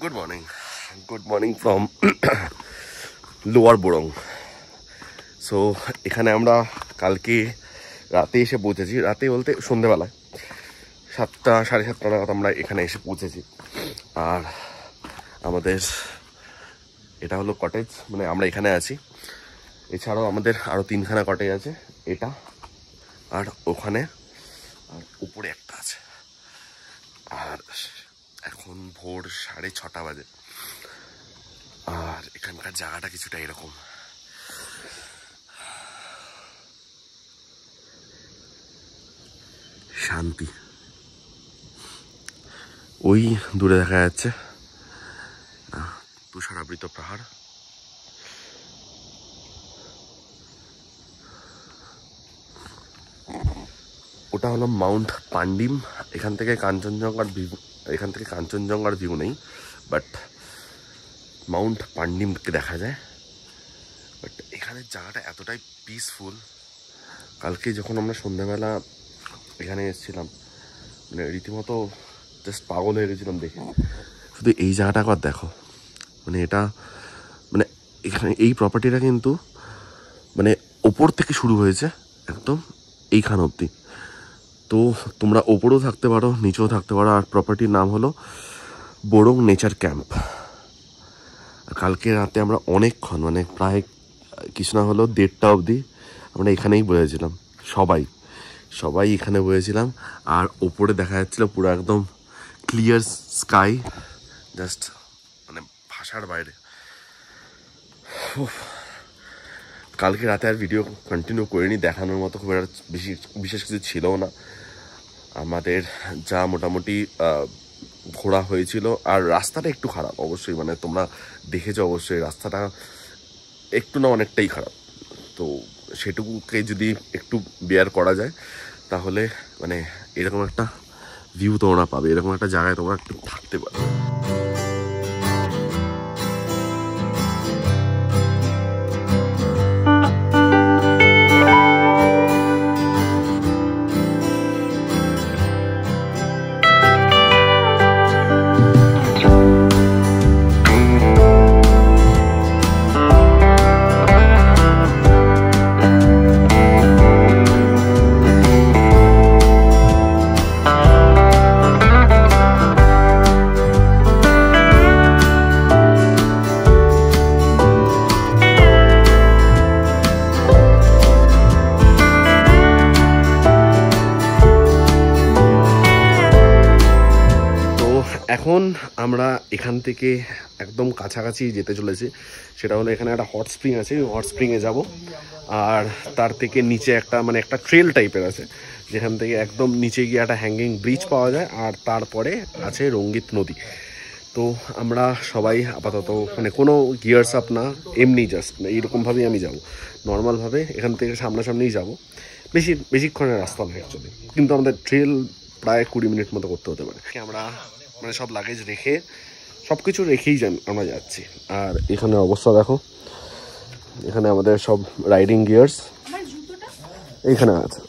Good morning from lower Borong. So এখানে আমরা কালকে রাতে এসে পৌঁছেছি, রাতে বলতে সন্ধেবেলায় 7টা সাড়ে 7টা নাগাদ আমরা এখানে এসে পৌঁছেছি। আর আমাদের এটা হলো কটেজ, মানে আমরা এখানে আছি। এছাড়াও আমাদের আরও 3খানা কটেজ আছে, এটা আর ওখানে আর উপরে একটা আছে। আর এখন ভোর 6:30 বাজে। আর এখানকার জায়গাটা কিছুটা এরকম, শান্তি। ওই দূরে দেখা যাচ্ছে তুষারাবৃত পাহাড়। ওটা হলো মাউন্ট পান্ডিম। এখান থেকে কাঞ্চনজঙ্ঘার ভিউ নেই, বাট মাউন্ট পান্ডিমকে দেখা যায়। বাট এখানের জায়গাটা এতটাই পিসফুল। কালকে যখন আমরা সন্ধ্যাবেলা এখানে এসেছিলাম, মানে রীতিমতো জাস্ট পাগল হয়ে গেছিলাম দেখে। শুধু এই জায়গাটা একবার দেখো, মানে এটা মানে এখানে এই প্রপার্টিটা কিন্তু মানে ওপর থেকে শুরু হয়েছে একদম এইখান অবধি। তো তোমরা ওপরেও থাকতে পারো, নিচেও থাকতে পারো। আর প্রপার্টির নাম হলো বোরং নেচার ক্যাম্প। কালকে রাতে আমরা অনেকক্ষণ, মানে প্রায় কিছু না হলেও 1:30 অবধি আমরা এখানেই বসেছিলাম। সবাই এখানে বসেছিলাম। আর ওপরে দেখা যাচ্ছিলো পুরো একদম ক্লিয়ার স্কাই, জাস্ট মানে ভাষার বাইরে। কালকে রাতে আর ভিডিও কন্টিনিউ করিনি, দেখানোর মতো খুব একটা বিশেষ কিছু ছিলও না আমাদের। যা মোটামুটি ঘোরা হয়েছিল। আর রাস্তাটা একটু খারাপ অবশ্যই, মানে তোমরা দেখেছো অবশ্যই, রাস্তাটা একটু না অনেকটাই খারাপ। তো সেটুকুকে যদি একটু বেয়ার করা যায় তাহলে মানে এরকম একটা ভিউ তোমরা পাবে, এরকম একটা জায়গায় তোমরা একটু থাকতে পারবে। এখন আমরা এখান থেকে একদম কাছাকাছি যেতে চলেছি। সেটা হলো এখানে একটা হট স্প্রিং আছে, ওই হট স্প্রিংয়ে যাব। আর তার থেকে নিচে একটা ট্রেল টাইপের আছে, যেখান থেকে একদম নিচে গিয়ে একটা হ্যাঙ্গিং ব্রিজ পাওয়া যায়। আর তারপরে আছে রঙ্গিত নদী। তো আমরা সবাই আপাতত মানে কোনো গিয়ার্স আপ না, এমনি জাস্ট এইরকমভাবেই আমি যাব, নর্মালভাবে এখান থেকে সামনাসামনিই যাব। বেশিক্ষণের রাস্তা নয় অ্যাকচুয়ালি, কিন্তু আমাদের ট্রেল প্রায় 20 মিনিট মতো করতে হতে পারে। আমরা মানে সব লাগেজ রেখে, সব কিছু রেখেই আমরা যাচ্ছি। আর এখানে অবস্থা দেখো, এখানে আমাদের সব রাইডিং গিয়ার্স এইখানে আছে।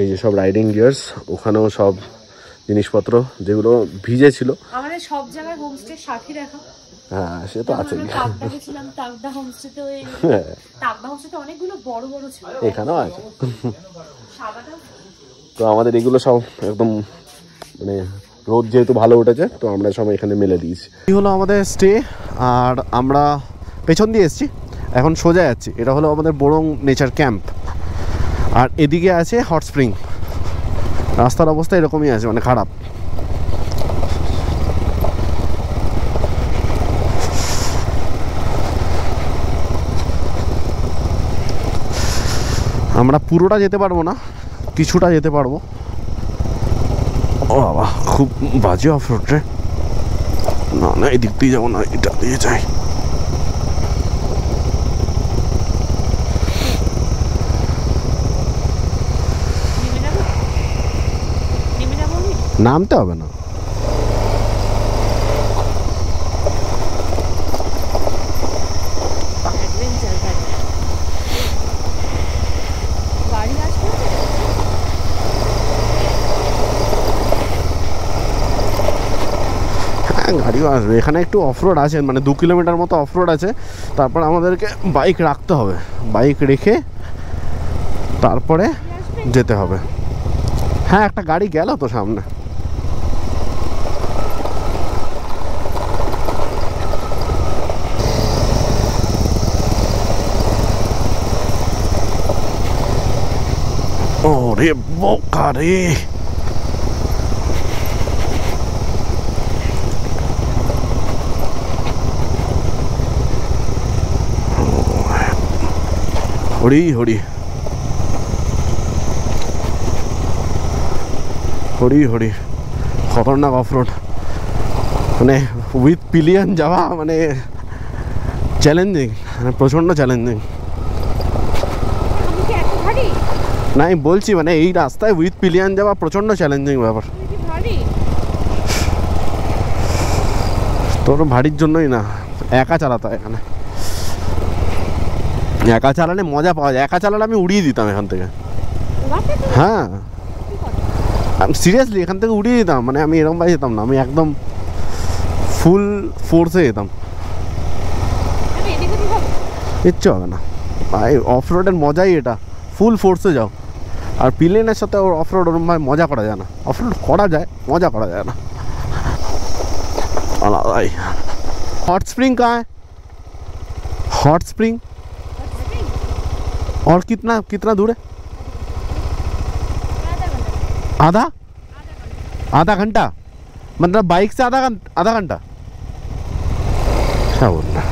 এই যে সব রাইডিং গিয়ার্স, ওখানেও সব জিনিসপত্র যেগুলো ভিজে ছিল। আমাদের সব জায়গায় হোমস্টে সাথী দেখা। হ্যাঁ, সে তো আছে। তাকদা হোমস্টেতে অনেকগুলো বড় বড় ছিল, এখানেও আছে। তো আমাদের এগুলো সব একদম মানে রোদ যেহেতু ভালো উঠেছে, তো আমরা সবাই এখানে মেলে দিয়েছি। এই হলো আমাদের স্টে। আর আমরা পেছন দিয়ে এসেছি, এখন সোজা যাচ্ছি। এটা হলো আমাদের বোরং নেচার ক্যাম্প। আর এদিকে আছে হট স্প্রিং। রাস্তার অবস্থা এরকমই আছে, মানে খারাপ। আমরা পুরোটা যেতে পারবো না, কিছুটা যেতে পারবো। ও বাবা, খুব বাজে অফ রোড রে। না এই দিক দিয়ে যাবো না, এটা দিয়ে যাই। নামতে হবে না। হ্যাঁ গাড়িও আসবে। এখানে একটু অফরোড আছে, মানে 2 কিলোমিটার মতো অফরোড আছে। তারপর আমাদেরকে বাইক রাখতে হবে, বাইক রেখে তারপরে যেতে হবে। হ্যাঁ একটা গাড়ি গেল তো সামনে। ওরে বোকা রে, হরি হরি হরি হরি, খতরনাক অফরোড, মানে উইথ পিলিয়ন যাওয়া মানে চ্যালেঞ্জিং, মানে প্রচণ্ড চ্যালেঞ্জিং। না আমি বলছি মানে এই রাস্তায় উইথ পিলিয়ন যাওয়া প্রচণ্ড চ্যালেঞ্জিং ব্যাপার। তোর ভারীর জন্যই না, একা চালাতে হয় এখানে। একা চালালে মজা পাওয়া যায়, একা চালালে আমি উড়িয়ে দিতাম এখান থেকে। হ্যাঁ আমি সিরিয়াসলি এখান থেকে উড়িয়ে দিতাম, মানে আমি এরকম ভাবে যেতাম না, আমি একদম ফুল ফোর্সে যেতাম। ইচ্ছে হবে না ভাই, অফ রোডের মজাই এটা, ফুল ফোর্সে যাও। আর পিলেনের সাথে ওর অফ রোড ওরম ভাবে মজা করা যায় না, অফ রোড করা যায়, মজা করা যায় না আলাদাই। हॉट स्प्रिंग कहाँ है? हॉट स्प्रिंग और कितना कितना दूर है? आधा घंटा, मतलब बाइक से आधा घंटा क्या बोलना।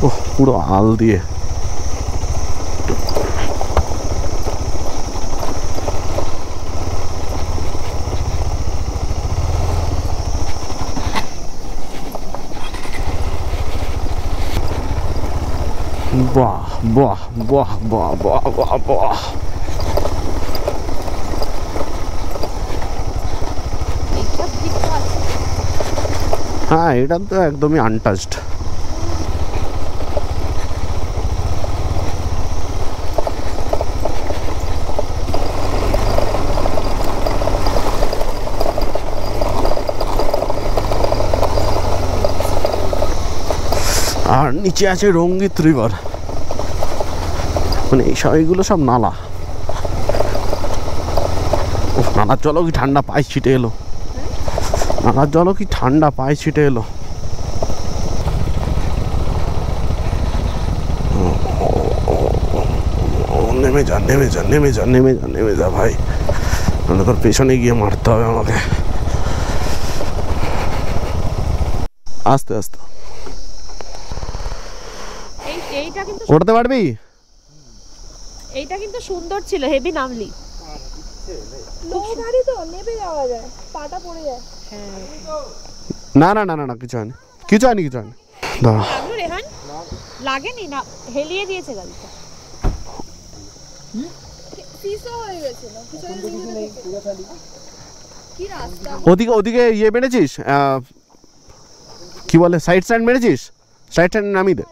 ओह पूरा आल दिए। वाह वाह वाह वाह वाह वाह वाह, हाँ এটা তো একদমই আনটাচড। আর নিচে আছে রঙ্গিত রিভার, মানে এই এইগুলো সব নালা। নালার জলও কি ঠান্ডা পায়ে ছিটে এলো, নালার জলও কি ঠান্ডা পায়ে ছিটে এলো। নেমে যা নেমে যা নেমে যা নেমে যা নেমে যা ভাই, মানে তোর পেছনে গিয়ে মারতে হবে আমাকে আস্তে আস্তে। ওঠাতে পারবি? এইটা কিন্তু সুন্দর ছিল, হেভি নামলি। গাড়ি তো নেমে যাওয়া যায়, পাটা পড়ে যায়। না না না না কিছু হয়নি, কিছু হয়নি, কিছু হয়নি। লাগলো রেহান? লাগেনি না, হেলিয়ে দিয়েছে গাড়িটা। সিসো হয়ে গেছে না কিছু নেই, পুরো খালি। কি রাস্তা ওদিকে ওদিকে ইয়ে মেরেছিস, কি বলে সাইড স্ট্যান্ড মেরেছিস? সাইড স্ট্যান্ড নামিয়ে দে।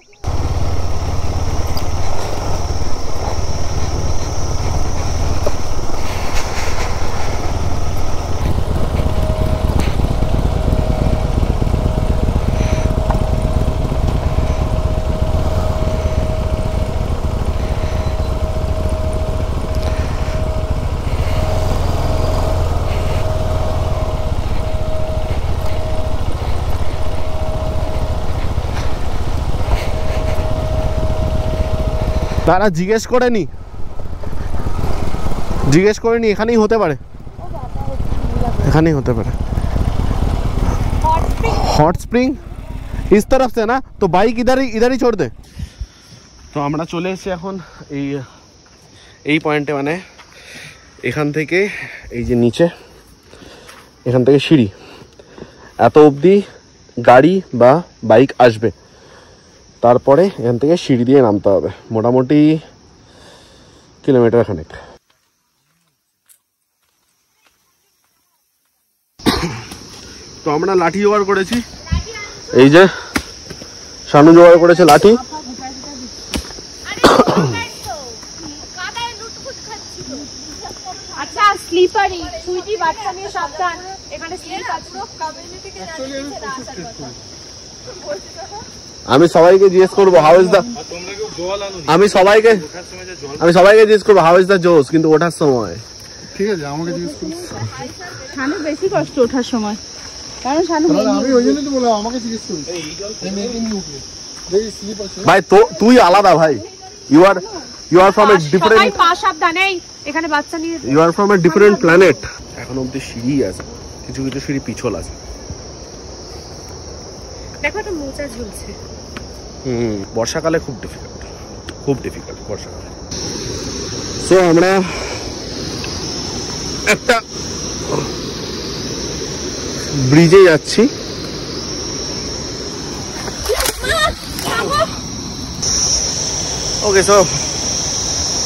তারা জিজ্ঞেস করেনি, জিজ্ঞেস করেনি, এখানেই হতে পারে, এখানেই হতে পারে। हॉट स्प्रिंग इस तरफ से ना, तो बाइक इधर ही छोड़ दे। তো আমরা চলে এসেছি এখন এই পয়েন্টে, মানে এখান থেকে এই যে নিচে, এখান থেকে সিঁড়ি এত অবধি গাড়ি বা বাইক আসবে, তারপরে এখান থেকে সিঁড়ি দিয়ে নামতে হবে, মোটামুটি কিলোমিটার খানেক। তো আমরা লাঠি জোগাড় করেছি, এই যে শানু জোগাড় করেছে লাঠি। স্লিপারি সুইটি বাচ্চা নিয়ে সাবধান এখানে স্লিপ আছে আমি সবাইকে জিজ্ঞেস করবো হাউ ইজ দা আমি সবাইকে জিজ্ঞেস করবো হাউ ইজ দা জোস কিন্তু ওঠার সময় ঠিক আছে আমাকে জিজ্ঞেস করুন শানু বেশি কষ্ট ওঠার সময় কারণ শানু আমি ওই জন্যই তো বললাম আমাকে জিজ্ঞেস করুন ভাই তো তুই আলাদা ভাই you are from a different পা সাবধান এই এখানে বাচ্চা নিয়ে you are from a different planet এখন অব্দি সিঁড়ি আছে কিছু কিছু সিঁড়ি পিছল আছে দেখো একটা মোচা ঝুলছে বর্ষাকালে খুব ডিফিকাল্ট বর্ষাকালে সো আমরা একটা ব্রিজে যাচ্ছি ওকে সো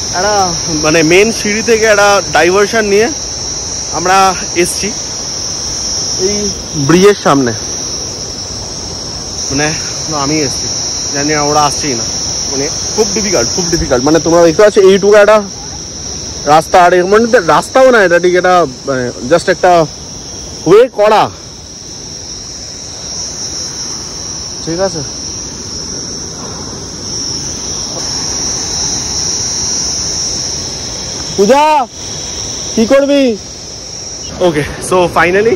একটা মানে মেন সিঁড়ি থেকে একটা ডাইভারশন নিয়ে আমরা এসছি এই ব্রিজের সামনে মানে আমি এসছি জানি না ওরা আসছেই না মানে খুব ডিফিকাল্ট মানে তোমরা দেখতে পাচ্ছ এইটুকু একটা রাস্তা আর এর মধ্যে রাস্তাও না এটা ঠিক এটা মানে জাস্ট একটা ওয়ে করা ঠিক আছে পূজা কি করবি ওকে সো ফাইনালি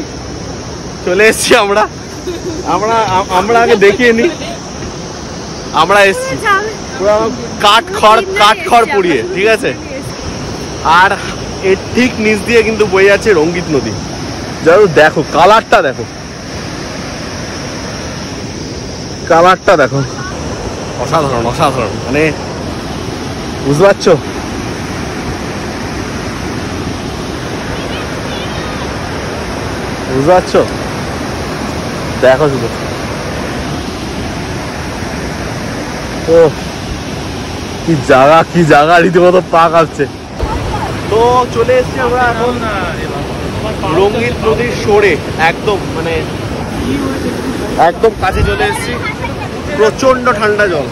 চলে এসছি আমরা আগে দেখিয়ে নি আমরা এসছি পুরো কাঠ খড় পুড়িয়ে ঠিক আছে আর এর ঠিক নিচ দিয়ে কিন্তু বয়ে যাচ্ছে রঙ্গিত নদী যাও দেখো কালারটা দেখো অসাধারণ মানে বুঝতে পারছো দেখো শুধু ও কি জায়গা রীতিমতো পা কাঁপছে তো চলে এসছি আমরা এখন রঙ্গিত নদীর শোরে একদম কাছে চলে এসছি প্রচন্ড ঠান্ডা জল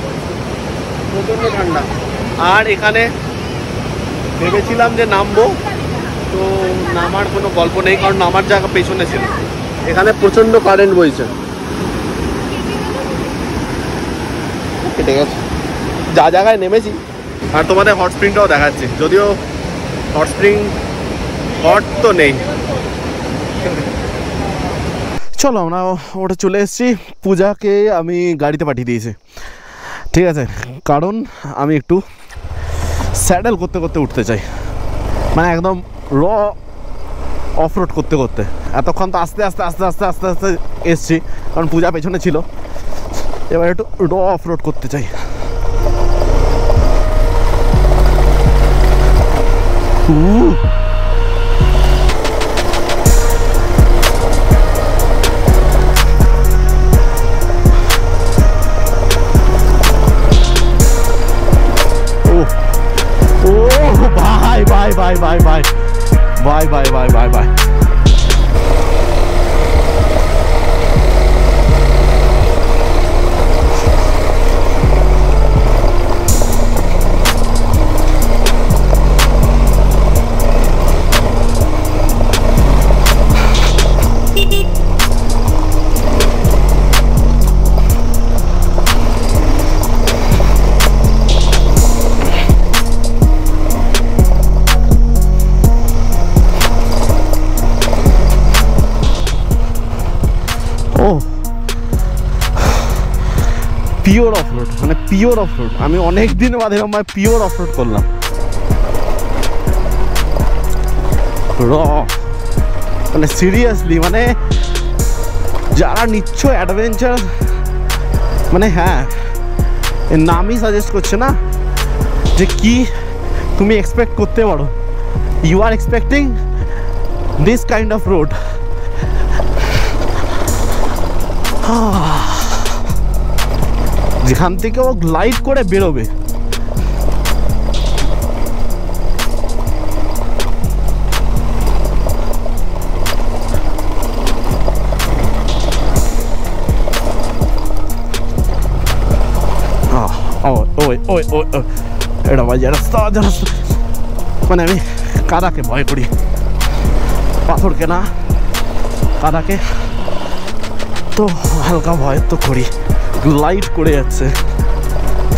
আর এখানে ভেবেছিলাম যে নামবো তো নামার কোনো গল্প নেই কারণ নামার জায়গা পেছনে ছিল এখানে প্রচন্ড কারেন্ট বইছে কেটে গেছে যা জায়গায় নেমেছি আর তোমাদের হট স্প্রিংটাও দেখাচ্ছি যদিও হট স্প্রিং হট তো নেই চলো আমরা ওটা চলে এসেছি পূজাকে আমি গাড়িতে পাঠিয়ে দিয়েছি ঠিক আছে কারণ আমি একটু স্যাডেল করতে উঠতে চাই মানে একদম র অফ রোড করতে এতক্ষণ তো আস্তে আস্তে এসছি কারণ পূজা পেছনে ছিল এবার একটু র অফ রোড করতে চাই Bye. পিওর অফরোড মানে পিওর অফরোড আমি অনেক দিন বাদে আমার পিওর অফরোড করলাম র মানে সিরিয়াসলি মানে যারা নিচ্ছ অ্যাডভেঞ্চার মানে হ্যাঁ এর নামই সাজেস্ট করছে না যে কি তুমি এক্সপেক্ট করতে পারো you are expecting this kind of road যেখান থেকে ও গ্লাইড করে বেরোবে এটা ভাই রাস্তা মানে আমি কাদাকে ভয় করি পাথর কেনা কাদাকে, তো হালকা ভয় তো করি। গ্লাইড করে যাচ্ছে,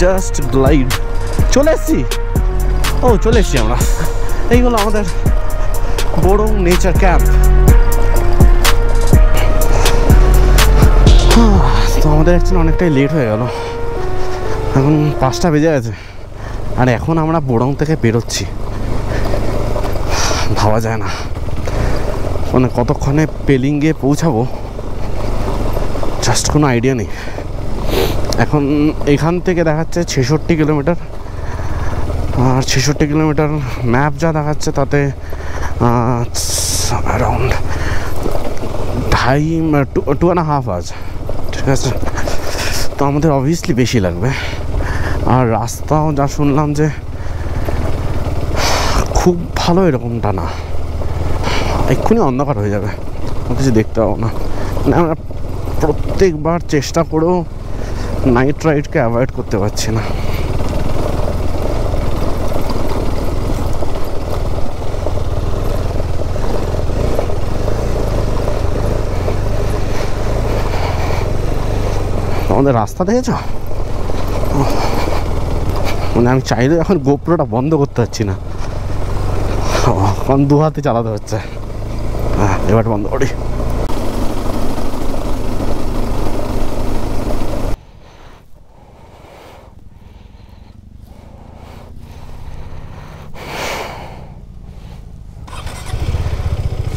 জাস্ট গ্লাইড। চলে এসছি, ও চলে এসছি আমরা। এইগুলো আমাদের বড় নেচার ক্যাম্প। তো আমাদের অ্যাকচুয়ালি অনেকটাই লেট হয়ে গেল, এখন 5টা বেজে গেছে, আর এখন আমরা বোড়ং থেকে বেরোচ্ছি। ভাবা যায় না মানে কতক্ষণে পেলিং গিয়ে পৌঁছাবো, জাস্ট কোনো আইডিয়া নেই। এখন এখান থেকে দেখাচ্ছে 66 কিলোমিটার, আর 66 কিলোমিটার ম্যাপ যা দেখাচ্ছে তাতে অ্যারাউন্ড 2.5 আওয়ার্স, ঠিক আছে। তো আমাদের অবভিয়াসলি বেশি লাগবে, আর রাস্তাও যা শুনলাম যে খুব ভালো এরকমটা না, এক্ষুনি অন্ধকার হয়ে যাবে, কিছু দেখতে পাবো না। মানে আমরা প্রত্যেকবার চেষ্টা করেও নাইট রাইডকে অ্যাভয়েড করতে পারছি না। আমাদের রাস্তা দেখেছ, মানে আমি চাইলে এখন গোপ্রোটা বন্ধ করতে পারছি না, কারণ 2 হাতে চালাতে হচ্ছে। হ্যাঁ, এবার বন্ধ করি।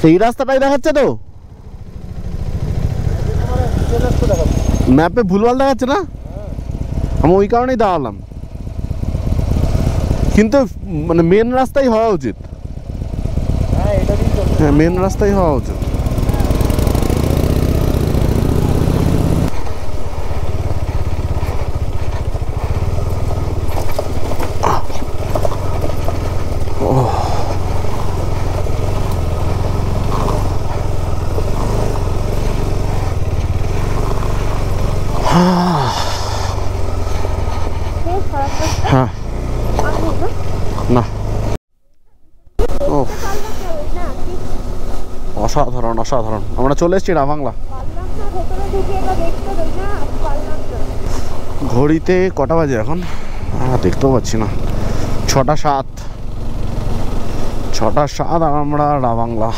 এই রাস্তাটাই দেখাচ্ছে তো, ম্যাপে ভুলভাল দেখাচ্ছে না, আমি ওই কারণেই দাঁড়ালাম। কিন্তু মানে মেন রাস্তাই হওয়া উচিত, হ্যাঁ মেন রাস্তাই হওয়া উচিত। হ্যাঁ না, ও অসাধারণ অসাধারণ। আমরা চলে এসেছি রাবাংলা। ঘড়িতে কটা বাজে এখন দেখতেও পাচ্ছি না, 6টা 7 আর আমরা রাবাংলা।